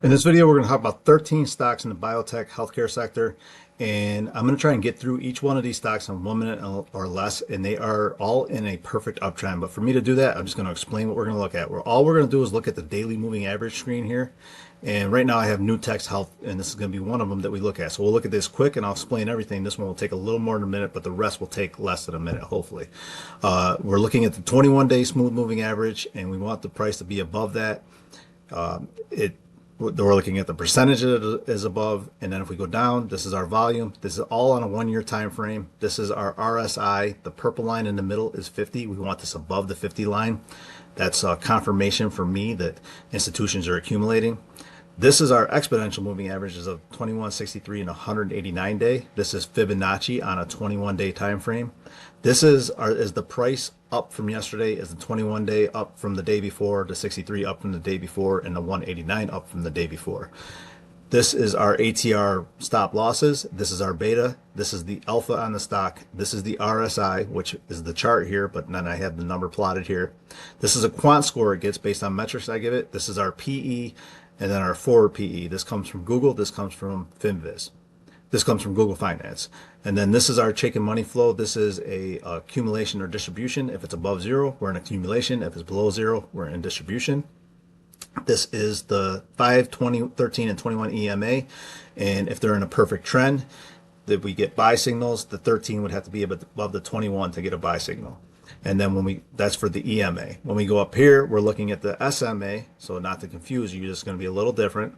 In this video, we're going to talk about 13 stocks in the biotech healthcare sector, and I'm going to try and get through each one of these stocks in 1 minute or less, and they are all in a perfect uptrend. But for me to do that, I'm just going to explain what we're going to look at. All we're going to do is look at the daily moving average screen here, and right now I have NUTX Health, and this is going to be one of them that we look at. So we'll look at this quick, and I'll explain everything. This one will take a little more than a minute, but the rest will take less than a minute, hopefully. We're looking at the 21-day smooth moving average, and we want the price to be above that. We're looking at the percentage that is above, and then if we go down, this is our volume. This is all on a 1 year time frame. This is our RSI. The purple line in the middle is 50. We want this above the 50 line. That's a confirmation for me that institutions are accumulating. This is our exponential moving averages of 2163 and 189 day. This is Fibonacci on a 21-day time frame. This is the price up from yesterday, is the 21-day up from the day before, the 63 up from the day before, and the 189 up from the day before. This is our ATR stop losses. This is our beta. This is the alpha on the stock. This is the RSI, which is the chart here, but then I have the number plotted here. This is a quant score it gets based on metrics I give it. This is our PE, and then our forward PE. This comes from Google. This comes from FinViz. This comes from Google Finance. And then this is our chicken money flow. This is a accumulation or distribution. If it's above zero, we're in accumulation. If it's below zero, we're in distribution. This is the 5, 20, 13, and 21 EMA. And if they're in a perfect trend, that we get buy signals, the 13 would have to be above the 21 to get a buy signal. And then that's for the EMA. When we go up here, we're looking at the SMA. So not to confuse you, it's going to be a little different.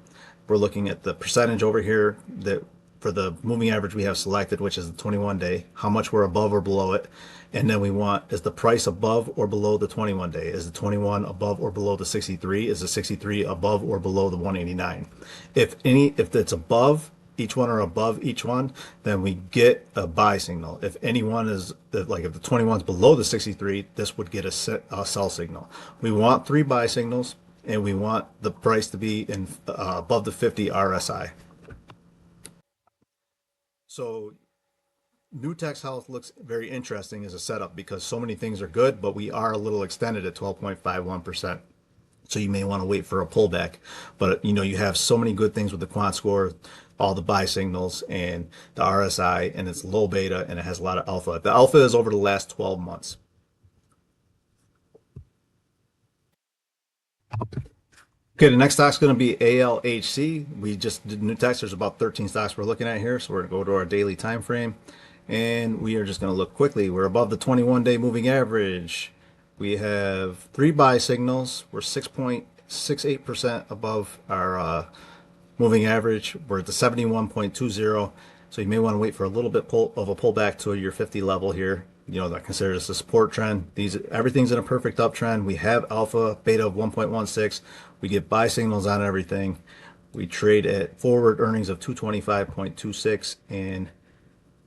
We're looking at the percentage over here that for the moving average we have selected, which is the 21-day, how much we're above or below it. And then we want, is the price above or below the 21-day? Is the 21 above or below the 63? Is the 63 above or below the 189? If it's above each one or above each one, then we get a buy signal. If any one is, like if the 21 is below the 63, this would get a sell signal. We want 3 buy signals, and we want the price to be above the 50 RSI. So NUTX Health looks very interesting as a setup because so many things are good, but we are a little extended at 12.51%. So you may want to wait for a pullback, but you have so many good things with the quant score, all the buy signals and the RSI, and it's low beta and it has a lot of alpha. The alpha is over the last 12 months. Okay, the next stock's going to be ALHC. We just did NUTX. There's about 13 stocks we're looking at here, so we're going to go to our daily time frame, and we are just going to look quickly. We're above the 21-day moving average. We have 3 buy signals. We're 6.68% above our moving average. We're at the 71.20, so you may want to wait for a little bit of a pullback to your 50 level here. That considers this a support trend. Everything's in a perfect uptrend. We have alpha, beta of 1.16. We get buy signals on everything. We trade at forward earnings of 225.26, and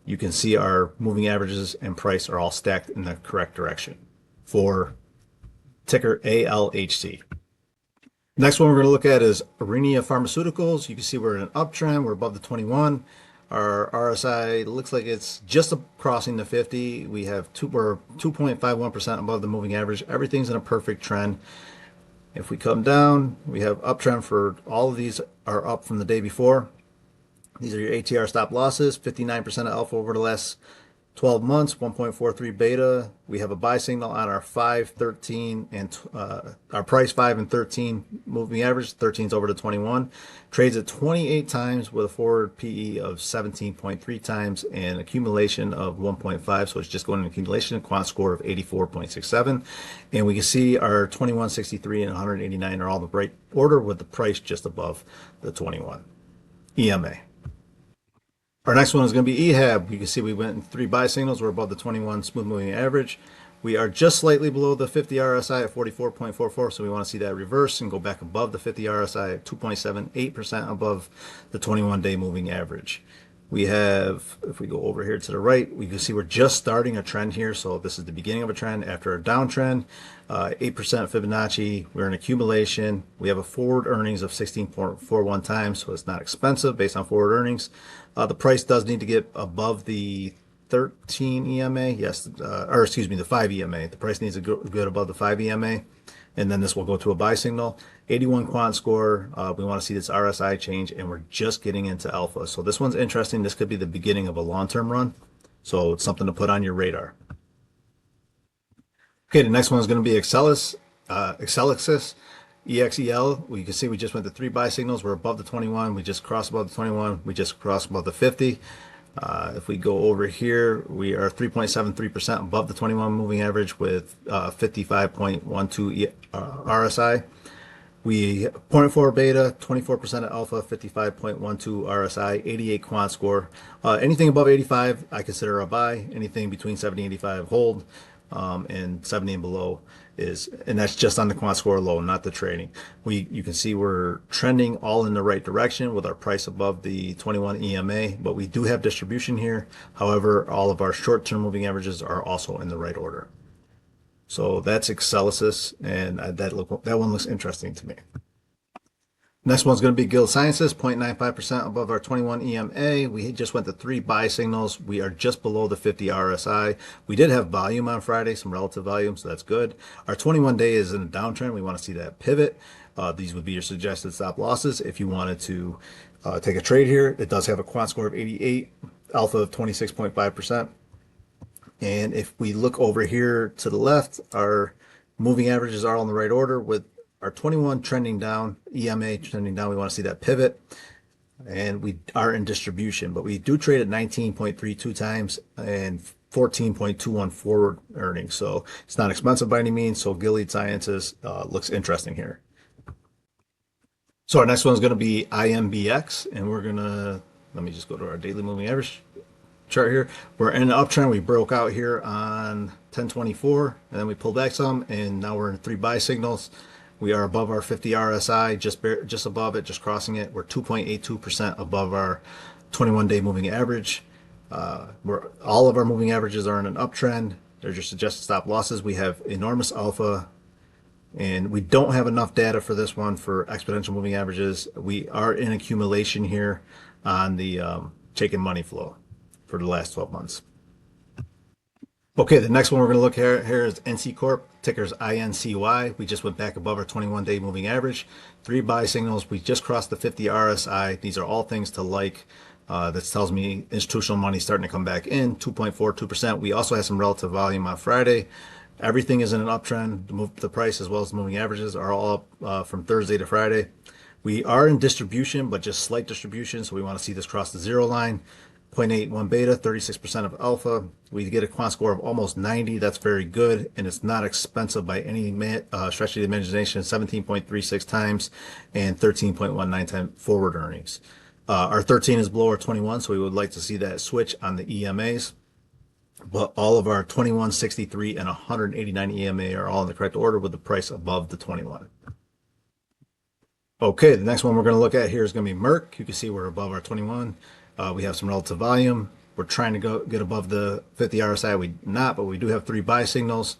you can see our moving averages and price are all stacked in the correct direction for ticker ALHC. Next one we're going to look at is Arenia Pharmaceuticals. You can see we're in an uptrend. We're above the 21. Our RSI looks like it's just crossing the 50. We're 2.51% above the moving average. Everything's in a perfect trend. If we come down, we have uptrend for all of these are up from the day before. These are your ATR stop losses, 59% of alpha over the last 12 months, 1.43 beta. We have a buy signal on our 5, 13, and our price 5 and 13 moving average. 13 is over to 21. Trades at 28 times with a forward PE of 17.3 times and accumulation of 1.5. So it's just going in accumulation, a quant score of 84.67. And we can see our 21, 63, and 189 are all the right order with the price just above the 21 EMA. Our next one is going to be EHAB. You can see we went in 3 buy signals. We're above the 21 smooth moving average. We are just slightly below the 50 RSI at 44.44, so we want to see that reverse and go back above the 50 RSI at 2.78% above the 21-day moving average. We have, if we go over here to the right, we can see we're just starting a trend here. So this is the beginning of a trend after a downtrend. 8% Fibonacci. We're in accumulation. We have a forward earnings of 16.41 times, so it's not expensive based on forward earnings. The price does need to get above the 13 EMA, yes, or excuse me, the 5 EMA. The price needs to get above the 5 EMA. and then this will go to a buy signal. 81 quant score. We want to see this RSI change, and we're just getting into alpha. So this one's interesting. This could be the beginning of a long-term run. So it's something to put on your radar. Okay, the next one is going to be Excelsis, EXEL. You can see we just went to 3 buy signals. We're above the 21. We just crossed above the 21. We just crossed above the 50. If we go over here, we are 3.73% above the 21 moving average with 55.12 RSI. We 0.4 beta, 24% of alpha, 55.12 RSI, 88 quant score. Anything above 85, I consider a buy. Anything between 70 and 85, hold. And 70 and below and that's just on the quant score alone, not the trading. You can see we're trending all in the right direction with our price above the 21 EMA, but we do have distribution here. However, all of our short-term moving averages are also in the right order. So that's Excelsis, and that one looks interesting to me. Next one's going to be GILD Sciences, 0.95% above our 21 EMA. We just went to 3 buy signals. We are just below the 50 RSI. We did have volume on Friday, some relative volume, so that's good. Our 21-day is in a downtrend. We want to see that pivot. These would be your suggested stop losses if you wanted to take a trade here. It does have a quant score of 88, alpha of 26.5%. And if we look over here to the left, our moving averages are all in the right order with our 21 trending down, EMA trending down. We want to see that pivot, and we are in distribution, but we do trade at 19.32 times and 14.21 forward earnings. So it's not expensive by any means. So GILD Sciences looks interesting here. So our next one is going to be INBX, and let me just go to our daily moving average chart here. We're in an uptrend. We broke out here on 1024, and then we pulled back some, and now we're in 3 buy signals. We are above our 50 RSI, just above it, just crossing it. We're 2.82% above our 21-day moving average. All of our moving averages are in an uptrend. They're your suggested stop losses. We have enormous alpha, and we don't have enough data for this one for exponential moving averages. We are in accumulation here on the taken money flow for the last 12 months. Okay, the next one we're going to look at here is NC Corp, ticker's INCY. We just went back above our 21-day moving average. 3 buy signals. We just crossed the 50 RSI. These are all things to like. That tells me institutional money starting to come back in, 2.42%. We also had some relative volume on Friday. Everything is in an uptrend. The price as well as the moving averages are all up from Thursday to Friday. We are in distribution, but just slight distribution, so we want to see this cross the 0 line. 0.81 beta, 36% of alpha. We get a quant score of almost 90. That's very good, and it's not expensive by any stretch of the imagination. 17.36 times and 13.19 times forward earnings. Our 13 is below our 21, so we would like to see that switch on the EMAs. But all of our 21, 63, and 189 EMA are all in the correct order with the price above the 21. Okay, the next one we're going to look at here is going to be MRK. You can see we're above our 21. We have some relative volume. We're trying to get above the 50 RSI. We're not, but we do have 3 buy signals.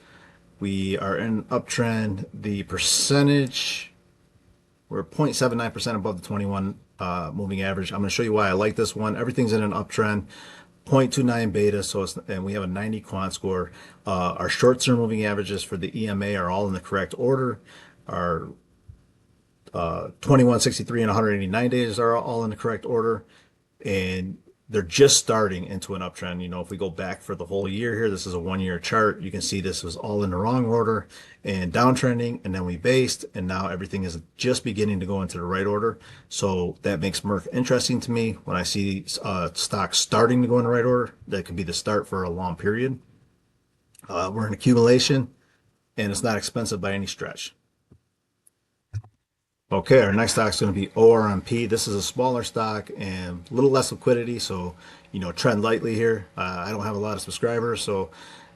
We are in uptrend. The percentage, we're 0.79% above the 21 moving average. I'm going to show you why I like this one. Everything's in an uptrend. 0.29 beta, and we have a 90 quant score. Our short-term moving averages for the EMA are all in the correct order. Our 21, 63, and 189 days are all in the correct order. And they're just starting into an uptrend. You know, if we go back for the whole year here, this is a 1-year chart. You can see this was all in the wrong order and downtrending, and then we based, and now everything is just beginning to go into the right order. So that makes MRK interesting to me. When I see stocks starting to go in the right order, that could be the start for a long period. We're in accumulation, and it's not expensive by any stretch. Okay, our next stock is going to be ORMP. This is a smaller stock and a little less liquidity, so, you know, tread lightly here. I don't have a lot of subscribers, so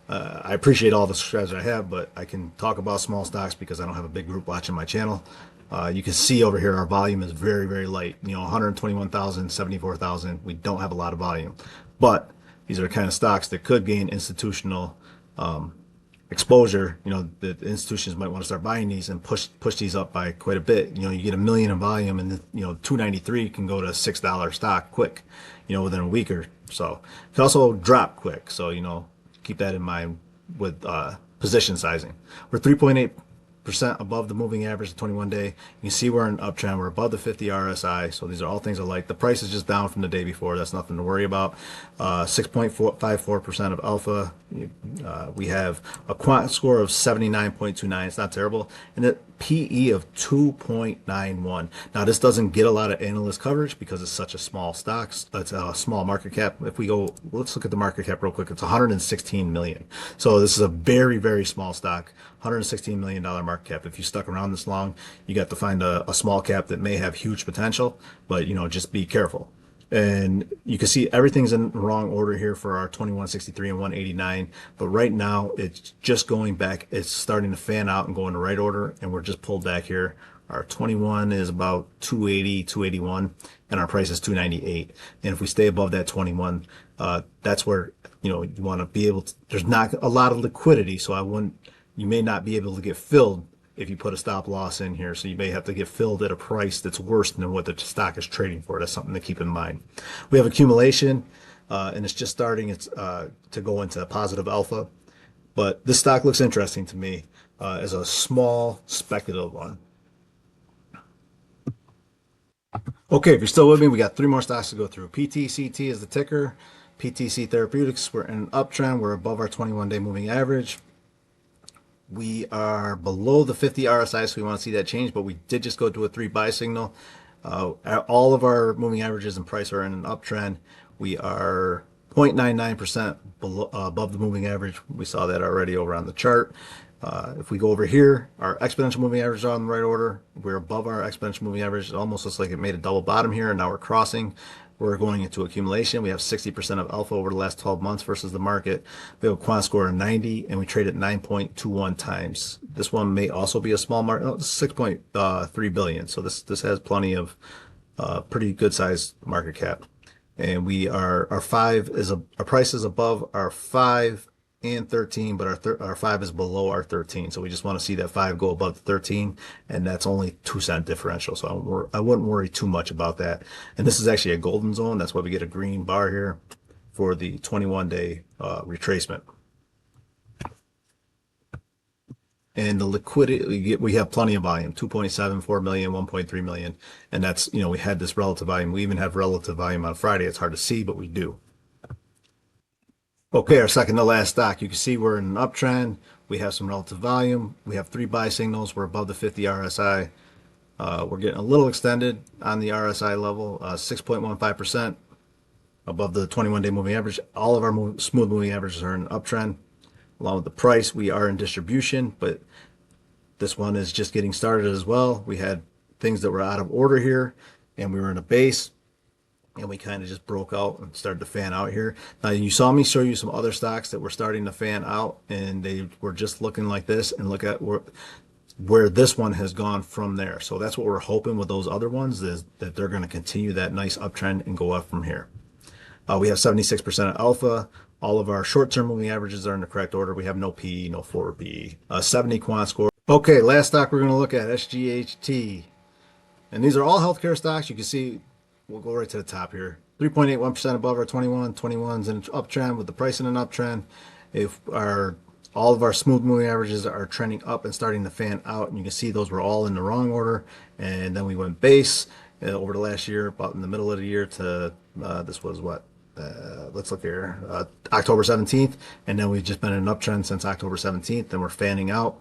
I appreciate all the subscribers I have, but I can talk about small stocks because I don't have a big group watching my channel. You can see over here our volume is very, very light. You know, 121,000, 74,000. We don't have a lot of volume, but these are the kind of stocks that could gain institutional exposure. You know, the institutions might want to start buying these and push these up by quite a bit. You know, you get 1 million in volume, and you know, 293 can go to $6 stock quick, you know, within a week or so. It can also drop quick, so, you know, keep that in mind with position sizing. We're 3.8 above the moving average, the 21 day. You can see we're in an uptrend. We're above the 50 RSI. So these are all things I like. The price is just down from the day before. That's nothing to worry about. 6.54% of alpha. We have a quant score of 79.29. It's not terrible. And a PE of 2.91. Now, this doesn't get a lot of analyst coverage because it's such a small stock. It's a small market cap. If we go, let's look at the market cap real quick. It's 116 million. So this is a very, very small stock. $116 million market cap. If you stuck around this long, you got to find a small cap that may have huge potential, but just be careful. And you can see everything's in the wrong order here for our 2163 and 189. But right now, it's just going back. It's starting to fan out and go in the right order. And we're just pulled back here. Our 21 is about 280, 281, and our price is 298. And if we stay above that 21, that's where, you want to be able to, there's not a lot of liquidity. So you may not be able to get filled if you put a stop loss in here. So you may have to get filled at a price that's worse than what the stock is trading for. That's something to keep in mind. We have accumulation, and it's just starting to go into positive alpha. But this stock looks interesting to me as a small speculative one. Okay, if you're still with me, we got 3 more stocks to go through. PTCT is the ticker. PTC Therapeutics, we're in an uptrend. We're above our 21-day moving average. We are below the 50 RSI, so we want to see that change, but we did just go to a 3 buy signal. All of our moving averages and price are in an uptrend. We are 0.99% above the moving average. We saw that already over on the chart. If we go over here, our exponential moving average is on the right order. We're above our exponential moving average. It almost looks like it made a double bottom here, and now we're crossing. We're going into accumulation. We have 60% of alpha over the last 12 months versus the market. We have a quant score of 90, and we trade at 9.21 times. This one may also be a small market. Oh, 6.3 billion. So this has plenty of pretty good sized market cap. And our price is above our 5 and 13, but our 5 is below our 13. So we just want to see that 5 go above the 13, and that's only 2-cent differential. So I wouldn't worry too much about that. And this is actually a golden zone. That's why we get a green bar here for the 21-day retracement. And the liquidity, we have plenty of volume, 2.74 million, 1.3 million. And that's, we had this relative volume. We even have relative volume on Friday. It's hard to see, but we do. Okay, our second to last stock. You can see we're in an uptrend. We have some relative volume. We have 3 buy signals. We're above the 50 RSI. We're getting a little extended on the RSI level, 6.15% above the 21-day moving average. All of our smooth moving averages are in an uptrend. Along with the price, we are in distribution, but this one is just getting started as well. We had things that were out of order here, and we were in a base. And we kind of just broke out and started to fan out here. Now, you saw me show you some other stocks that were starting to fan out, and they were just looking like this, and look at where this one has gone from there. So that's what we're hoping with those other ones, is that they're going to continue that nice uptrend and go up from here. We have 76% of alpha. All of our short-term moving averages are in the correct order. We have no PE, no forward PE. 70 quant score. Okay, last stock we're going to look at, SGHT. And these are all healthcare stocks. You can see, we'll go right to the top here. 3.81% above our 21. 21's in an uptrend with the price in an uptrend. If all of our smooth moving averages are trending up and starting to fan out, and you can see those were all in the wrong order. And then we went base over the last year, about in the middle of the year to this was what? Let's look here, October 17th, and then we've just been in an uptrend since October 17th, and we're fanning out.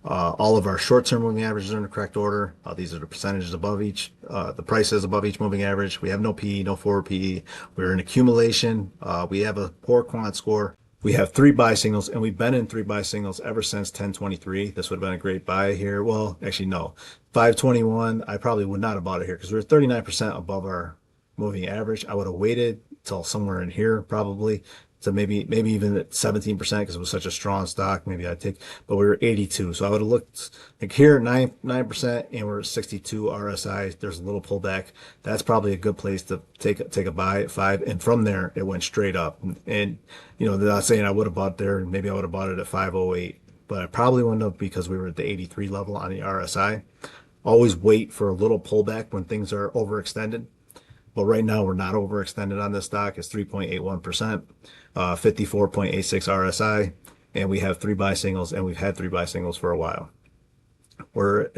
All of our short-term moving averages are in the correct order. These are the percentages above each, the prices above each moving average. We have no PE, no forward PE. We're in accumulation. We have a poor quant score. We have 3 buy signals, and we've been in 3 buy signals ever since 1023. This would have been a great buy here. Well, actually, no. 521, I probably would not have bought it here because we're 39% above our moving average. I would have waited till somewhere in here probably. So maybe even at 17% because it was such a strong stock. Maybe I'd take, but we were 82. So I would have looked like here 9%, and we're at 62 RSI. There's a little pullback. That's probably a good place to take a buy at 5. And from there, it went straight up. And they're not saying I would have bought there. Maybe I would have bought it at 508, but I probably wouldn't have because we were at the 83 level on the RSI. Always wait for a little pullback when things are overextended. But right now, we're not overextended on this stock. It's 3.81%, 54.86 RSI, and we have 3 buy signals, and we've had 3 buy signals for a while. We're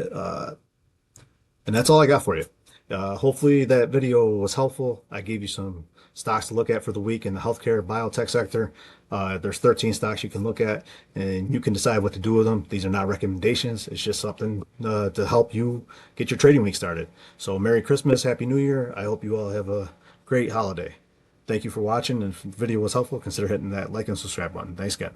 And that's all I got for you. Hopefully that video was helpful. I gave you some stocks to look at for the week in the healthcare biotech sector. There's 13 stocks you can look at, and you can decide what to do with them. These are not recommendations. It's just something to help you get your trading week started. So Merry Christmas, Happy New Year. I hope you all have a great holiday. Thank you for watching. And if the video was helpful, consider hitting that like and subscribe button. Thanks again.